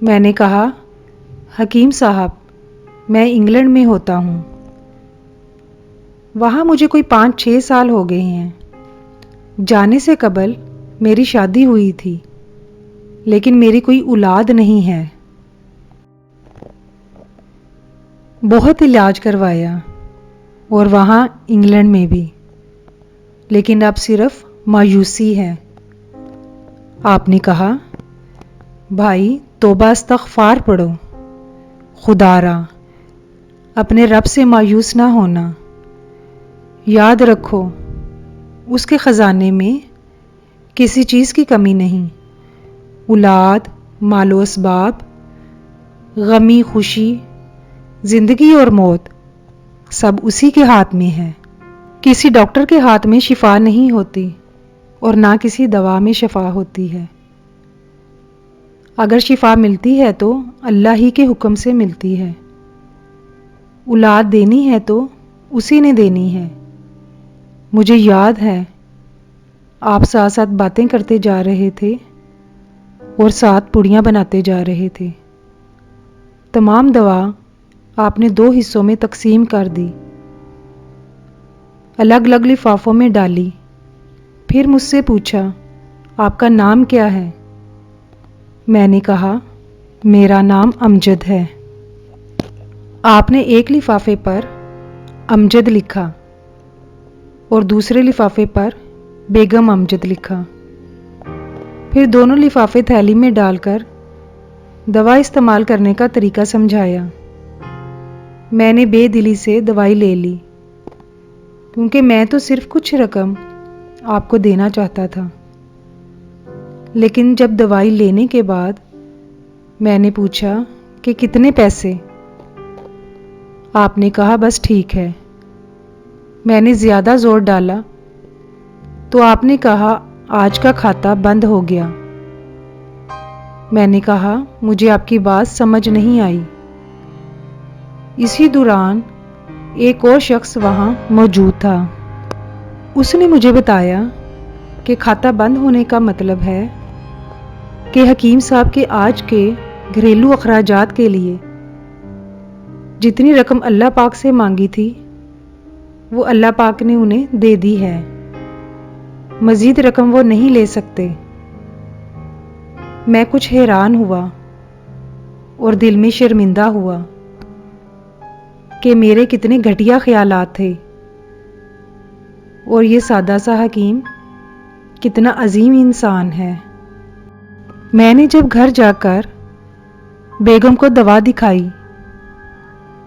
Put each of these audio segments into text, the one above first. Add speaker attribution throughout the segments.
Speaker 1: میں نے کہا حکیم صاحب میں انگلینڈ میں ہوتا ہوں، وہاں مجھے کوئی 5-6 سال ہو گئے ہیں۔ جانے سے قبل میری شادی ہوئی تھی لیکن میری کوئی اولاد نہیں ہے۔ بہت علاج کروایا اور وہاں انگلینڈ میں بھی، لیکن اب صرف مایوسی ہے۔ آپ نے کہا بھائی توبہ استغفار پڑھو، خدا را اپنے رب سے مایوس نہ ہونا، یاد رکھو اس کے خزانے میں کسی چیز کی کمی نہیں، اولاد، مال و اسباب، غمی خوشی، زندگی اور موت سب اسی کے ہاتھ میں ہے۔ کسی ڈاکٹر کے ہاتھ میں شفا نہیں ہوتی اور نہ کسی دوا میں شفا ہوتی ہے۔ اگر شفا ملتی ہے تو اللہ ہی کے حکم سے ملتی ہے، اولاد دینی ہے تو اسی نے دینی ہے۔ مجھے یاد ہے آپ ساتھ ساتھ باتیں کرتے جا رہے تھے اور ساتھ پوڑیاں بناتے جا رہے تھے۔ تمام دوا آپ نے 2 حصوں میں تقسیم کر دی، الگ الگ لفافوں میں ڈالی، پھر مجھ سے پوچھا آپ کا نام کیا ہے؟ میں نے کہا میرا نام امجد ہے۔ آپ نے ایک لفافے پر امجد لکھا اور دوسرے لفافے پر بیگم امجد لکھا، پھر دونوں لفافے تھیلی میں ڈال کر دوا استعمال کرنے کا طریقہ سمجھایا۔ میں نے بے دلی سے دوائی لے لی کیونکہ میں تو صرف کچھ رقم آپ کو دینا چاہتا تھا، لیکن جب دوائی لینے کے بعد میں نے پوچھا کہ کتنے پیسے؟ آپ نے کہا بس ٹھیک ہے۔ میں نے زیادہ زور ڈالا تو آپ نے کہا آج کا کھاتا بند ہو گیا۔ میں نے کہا مجھے آپ کی بات سمجھ نہیں آئی۔ اسی دوران ایک اور شخص وہاں موجود تھا، اس نے مجھے بتایا کہ کھاتا بند ہونے کا مطلب ہے کہ حکیم صاحب کے آج کے گھریلو اخراجات کے لیے جتنی رقم اللہ پاک سے مانگی تھی وہ اللہ پاک نے انہیں دے دی ہے، مزید رقم وہ نہیں لے سکتے۔ میں کچھ حیران ہوا اور دل میں شرمندہ ہوا کہ میرے کتنے گھٹیا خیالات تھے اور یہ سادہ سا حکیم کتنا عظیم انسان ہے۔ میں نے جب گھر جا کر بیگم کو دوا دکھائی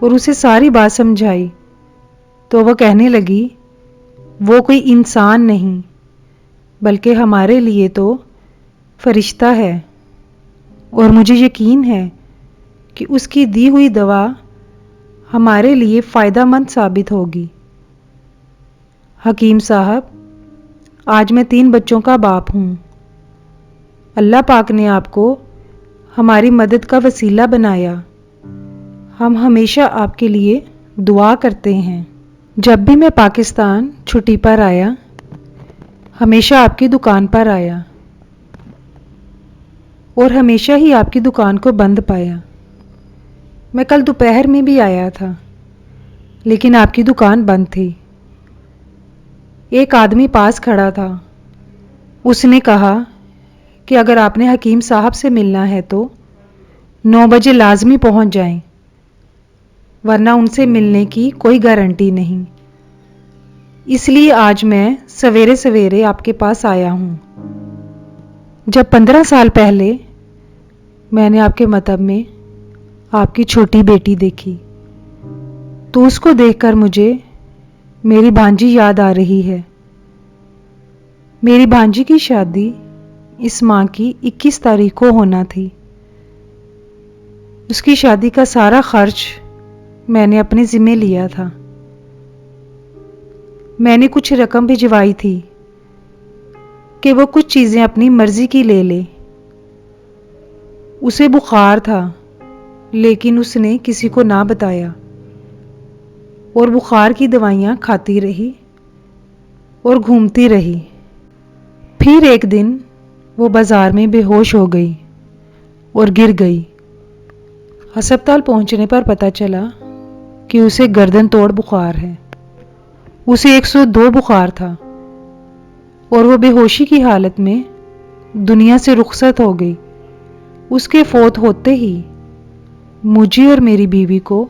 Speaker 1: اور اسے ساری بات سمجھائی تو وہ کہنے لگی وہ کوئی انسان نہیں بلکہ ہمارے لیے تو فرشتہ ہے، اور مجھے یقین ہے کہ اس کی دی ہوئی دوا ہمارے لیے فائدہ مند ثابت ہوگی۔ حکیم صاحب آج میں 3 بچوں کا باپ ہوں، اللہ پاک نے آپ کو ہماری مدد کا وسیلہ بنایا، ہم ہمیشہ آپ کے لیے دعا کرتے ہیں۔ جب بھی میں پاکستان چھٹی پر آیا ہمیشہ آپ کی دکان پر آیا اور ہمیشہ ہی آپ کی دکان کو بند پایا۔ میں کل دوپہر میں بھی آیا تھا لیکن آپ کی دکان بند تھی۔ ایک آدمی پاس کھڑا تھا، اس نے کہا کہ اگر آپ نے حکیم صاحب سے ملنا ہے تو 9 بجے لازمی پہنچ جائیں، ورنہ ان سے ملنے کی کوئی گارنٹی نہیں، اس لیے آج میں سویرے سویرے آپ کے پاس آیا ہوں۔ جب 15 سال پہلے میں نے آپ کے مکتب میں آپ کی چھوٹی بیٹی دیکھی تو اس کو دیکھ کر مجھے میری بھانجی یاد آ رہی ہے۔ میری بھانجی کی شادی اس ماہ کی 21 تاریخ کو ہونا تھی۔ اس کی شادی کا سارا خرچ میں نے اپنے ذمہ لیا تھا۔ میں نے کچھ رقم بھجوائی تھی کہ وہ کچھ چیزیں اپنی مرضی کی لے لے۔ اسے بخار تھا لیکن اس نے کسی کو نہ بتایا اور بخار کی دوائیاں کھاتی رہی اور گھومتی رہی۔ پھر ایک دن وہ بازار میں بے ہوش ہو گئی اور گر گئی۔ ہسپتال پہنچنے پر پتہ چلا کہ اسے گردن توڑ بخار ہے۔ اسے 102 بخار تھا اور وہ بے ہوشی کی حالت میں دنیا سے رخصت ہو گئی۔ اس کے فوت ہوتے ہی مجھے اور میری بیوی کو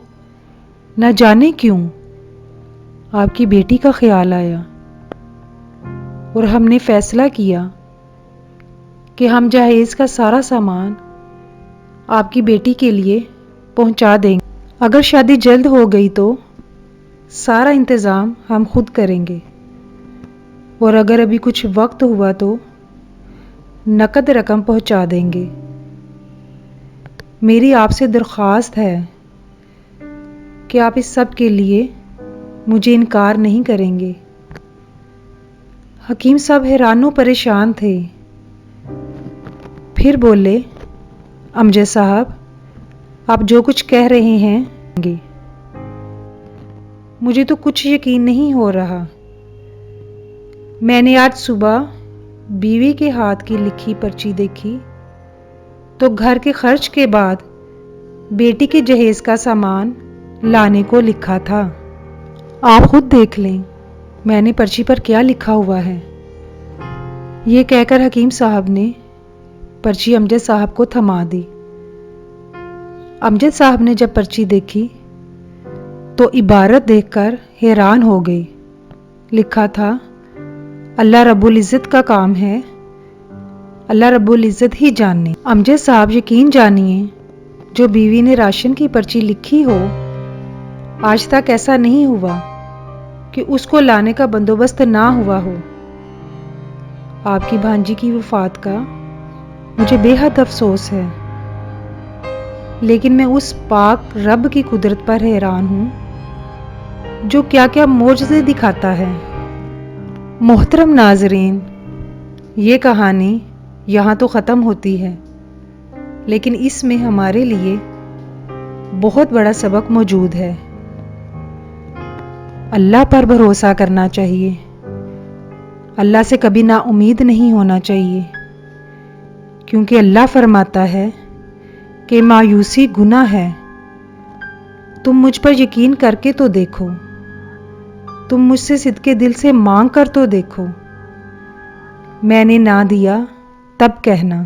Speaker 1: نہ جانے کیوں آپ کی بیٹی کا خیال آیا اور ہم نے فیصلہ کیا کہ ہم جہیز کا سارا سامان آپ کی بیٹی کے لیے پہنچا دیں گے۔ اگر شادی جلد ہو گئی تو سارا انتظام ہم خود کریں گے، اور اگر ابھی کچھ وقت ہوا تو نقد رقم پہنچا دیں گے۔ میری آپ سے درخواست ہے کہ آپ اس سب کے لیے مجھے انکار نہیں کریں گے۔ حکیم صاحب حیران و پریشان تھے، پھر بولے، امجد صاحب آپ جو کچھ کہہ رہے ہیں مجھے تو کچھ یقین نہیں ہو رہا۔ میں نے آج صبح بیوی کے ہاتھ کی لکھی پرچی دیکھی تو گھر کے خرچ کے بعد بیٹی کے جہیز کا سامان لانے کو لکھا تھا۔ آپ خود دیکھ لیں میں نے پرچی پر کیا لکھا ہوا ہے۔ یہ کہہ کر حکیم صاحب نے پرچی امجد صاحب کو تھما دی۔ امجد صاحب نے جب پرچی دیکھی تو عبارت دیکھ کر حیران ہو گئی۔ لکھا تھا، اللہ رب العزت کا کام ہے، اللہ رب العزت ہی جاننے۔ امجد صاحب یقین جانیے، جو بیوی نے راشن کی پرچی لکھی ہو، آج تک ایسا نہیں ہوا کہ اس کو لانے کا بندوبست نہ ہوا ہو۔ آپ کی بھانجی کی وفات کا مجھے بے حد افسوس ہے، لیکن میں اس پاک رب کی قدرت پر حیران ہوں جو کیا کیا معجزے دکھاتا ہے۔ محترم ناظرین، یہ کہانی یہاں تو ختم ہوتی ہے، لیکن اس میں ہمارے لیے بہت بڑا سبق موجود ہے۔ اللہ پر بھروسہ کرنا چاہیے، اللہ سے کبھی نا امید نہیں ہونا چاہیے، کیونکہ اللہ فرماتا ہے کہ مایوسی گناہ ہے۔ تم مجھ پر یقین کر کے تو دیکھو، تم مجھ سے صدقے دل سے مانگ کر تو دیکھو، میں نے نہ دیا تب کہنا۔